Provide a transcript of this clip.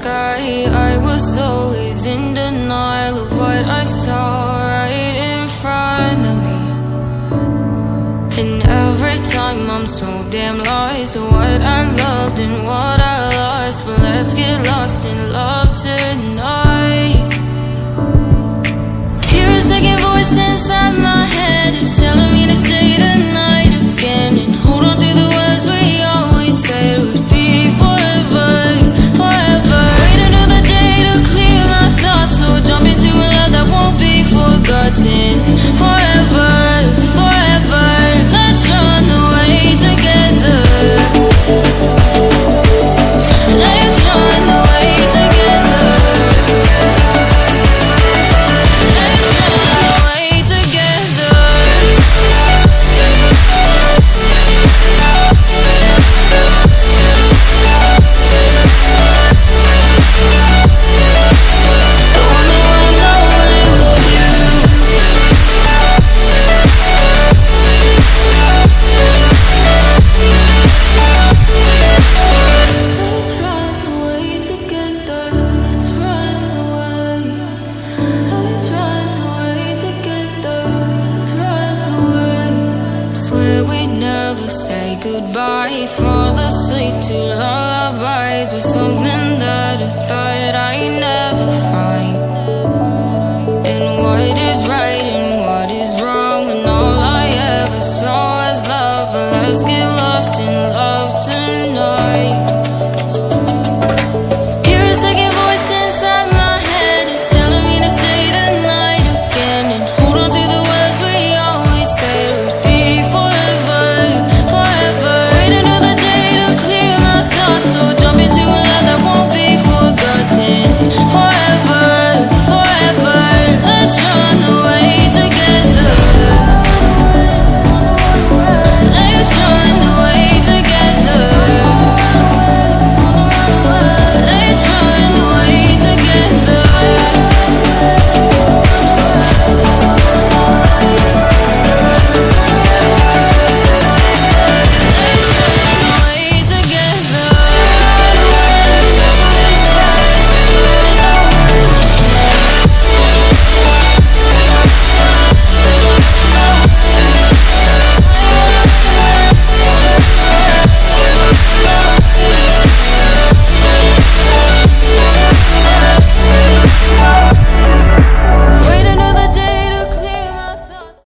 sky. I was always in denial of what I saw right in front of me. And every time I'm so damn lost to what I loved and what I lost. But let's get lost in love tonight. Hear a second voice inside my head, it's telling me to stay the night again and hold on to the words we always said would be forever, forever. Wait another day to clear my thoughts, so jump into a love that won't be forgotten. Forever, forever, let's run away together. Let's run away together. Let's run away together. I wanna run away with you. Let's run away together. Let's run away. Let's run away together. Let's run away. Swear we'd never say goodbye. Fall asleep to lullabies with something that I thought I never